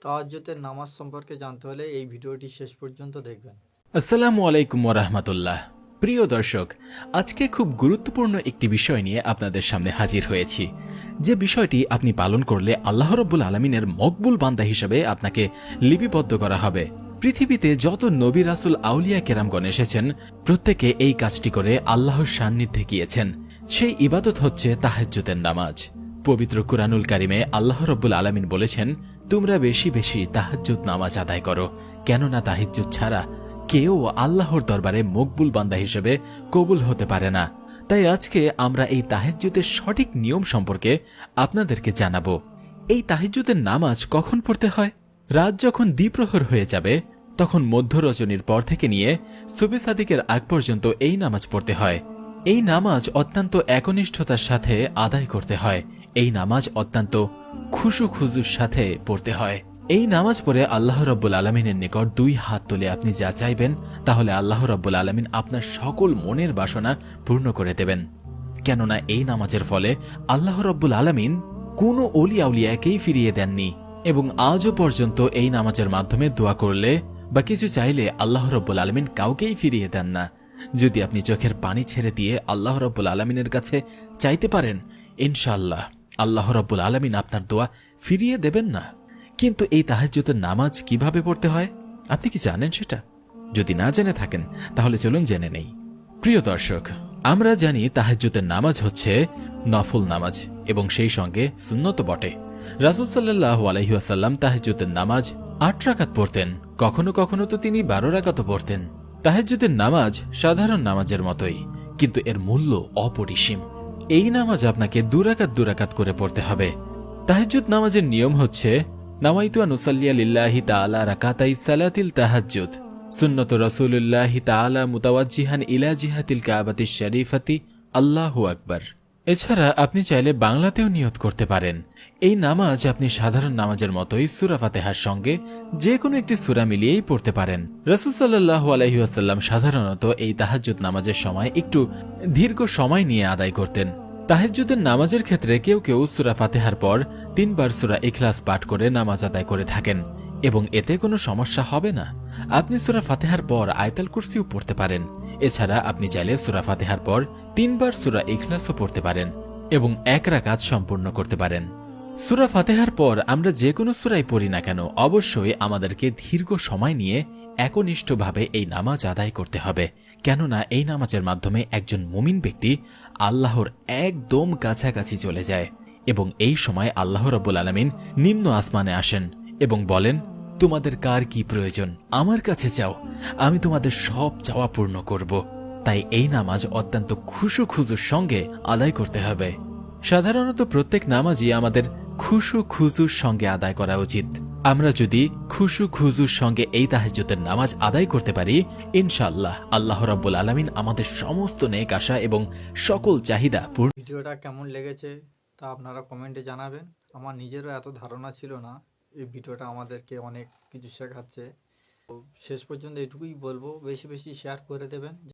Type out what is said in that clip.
তাহাজ্জুদের নামাজ সম্পর্কে জানতে হলে এই ভিডিওটি শেষ পর্যন্ত দেখবেন। আসসালামু আলাইকুম ওরহমতুল্লাহ। প্রিয় দর্শক, আজকে খুব গুরুত্বপূর্ণ একটি বিষয় নিয়ে আপনাদের সামনে হাজির হয়েছি। যে বিষয়টি আপনি পালন করলে আল্লাহ রব্বুল আলমিনের মকবুল বান্দা হিসেবে আপনাকে লিপিবদ্ধ করা হবে। পৃথিবীতে যত নবী রাসুল আউলিয়া কেরামগণ এসেছেন, প্রত্যেকে এই কাজটি করে আল্লাহর সান্নিধ্যে গিয়েছেন। সেই ইবাদত হচ্ছে তাহাজ্জুদের নামাজ। পবিত্র কুরআনুল কারিমে আল্লাহ রব্বুল আলমিন বলেছেন, তোমরা বেশি বেশি তাহাজ্জুদ নামাজ আদায় করো, কেননা তাহাজ্জুদ ছাড়া কেউ আল্লাহর দরবারে মকবুল বান্দা হিসেবে কবুল হতে পারে না। তাই আজকে আমরা এই তাহাজ্জুদের সঠিক নিয়ম সম্পর্কে আপনাদেরকে জানাবো। এই তাহাজ্জুদের নামাজ কখন পড়তে হয়? রাত যখন দ্বিপ্রহর হয়ে যাবে তখন মধ্য রজনীর পর থেকে নিয়ে সুবহে সাদিকের আগ পর্যন্ত এই নামাজ পড়তে হয়। এই নামাজ অত্যন্ত একনিষ্ঠতার সাথে আদায় করতে হয়। এই নামাজ অত্যন্ত খুশু খুজুর সাথে পড়তে হয়। এই নামাজ পড়ে আল্লাহ রব্বুল আলমিনের নিকট দুই হাত তুলে আপনি যা চাইবেন, তাহলে আল্লাহ রব্বুল আলমিন আপনার সকল মনের বাসনা পূর্ণ করে দেবেন। কেননা এই নামাজের ফলে আল্লাহ রব্বুল আলমিন কোনো অলি আউলিয়াকেই ফিরিয়ে দেননি, এবং আজও পর্যন্ত এই নামাজের মাধ্যমে দোয়া করলে বা কিছু চাইলে আল্লাহ রব্বুল আলমিন কাউকেই ফিরিয়ে দেন না। যদি আপনি চোখের পানি ছেড়ে দিয়ে আল্লাহ রব্বুল আলমিনের কাছে চাইতে পারেন, ইনশাআল্লাহ আল্লাহ রব্বুল আলমিন আপনার দোয়া ফিরিয়ে দেবেন না। কিন্তু এই তাহাজ্জুদের নামাজ কিভাবে পড়তে হয় আপনি কি জানেন সেটা? যদি না জেনে থাকেন তাহলে চলুন জেনে নেই। প্রিয় দর্শক, আমরা জানি তাহাজ্জুদের নামাজ হচ্ছে নফল নামাজ এবং সেই সঙ্গে সুন্নত বটে। রাসূল সাল্লাল্লাহু আলাইহি ওয়াসাল্লাম তাহাজ্জুদের নামাজ ৮ রাকাত পড়তেন, কখনো কখনো তো তিনি ১২ রাকাতও পড়তেন। তাহাজ্জুদের নামাজ সাধারণ নামাজের মতোই, কিন্তু এর মূল্য অপরিসীম। এই নামাজ আপনাকে ২ রাকাত করে পড়তে হবে। তাহাজ্জুদ নামাজের নিয়ম হচ্ছে, নাওয়াইতু আন উসাল্লিয়া লিল্লাহি তাআলা রাকাতাই সালাতিল তাহাজ্জুদ, সুন্নত রাসূলুল্লাহি তাআলা মুতাওয়াজ্জিহান ইলা জিহাতিল কাবাতিশ শরীফাতি, আল্লাহু আকবার। এছাড়া আপনি চাইলে বাংলাতেও নিয়ত করতে পারেন। এই নামাজ আপনি সাধারণ নামাজের মতোই সূরা ফাতিহার সঙ্গে যে কোনো একটি সূরা মিলিয়েই পড়তে পারেন। রাসূল সাল্লাল্লাহু আলাইহি ওয়াসাল্লাম সাধারণত এই তাহাজ্জুদ নামাজের সময় একটু দীর্ঘ সময় নিয়ে আদায় করতেন। তাহাজ্জুদের নামাজের ক্ষেত্রে কেউ কেউ সূরা ফাতিহার পর ৩ বার সূরা ইখলাস পাঠ করে নামাজ আদায় করে থাকেন, এবং এতে কোনো সমস্যা হবে না। আপনি সূরা ফাতিহার পর আয়াতুল কুরসিও পড়তে পারেন। এছাড়া আপনি চাইলে সূরা ফাতিহার পর ৩ বার সূরা ইখলাসও পড়তে পারেন এবং ১ রাকাত সম্পূর্ণ করতে পারেন। সূরা ফাতিহার পর আমরা যে কোনো সূরাই পড়ি না কেন, অবশ্যই আমাদেরকে দীর্ঘ সময় নিয়ে একনিষ্ঠভাবে এই নামাজ আদায় করতে হবে। কেননা এই নামাজের মাধ্যমে একজন মুমিন ব্যক্তি আল্লাহর একদম কাছাকাছি চলে যায়, এবং এই সময় আল্লাহ রাব্বুল আলামিন নিম্ন আসমানে আসেন এবং বলেন, তোমাদের কার কি প্রয়োজন আমার কাছে চাও, আমি তোমাদের সব চাওয়া পূর্ণ করব। তাই এই নামাজ অত্যন্ত খুশু খুজুর সঙ্গে আদায় করতে হবে। সাধারণত প্রত্যেক নামাজই আমাদের খুশু খুজুর সঙ্গে আদায় করা উচিত। আমরা যদি খুশু খুজুর সঙ্গে এই তাহাজ্জুদের নামাজ আদায় করতে পারি, ইনশাআল্লাহ আল্লাহ রাব্বুল আলামিন আমাদের সমস্ত নেক আশা এবং সকল চাহিদা পূর্ণ। ভিডিওটা কেমন লেগেছে তা আপনারা কমেন্টে জানাবেন। আমার নিজেরও এত ধারণা ছিল না। এই ভিডিওটা আমাদেরকে অনেক কিছু শেখাচ্ছে। তো শেষ পর্যন্ত এটুকুই বলবো, বেশি বেশি শেয়ার করে দেবেন।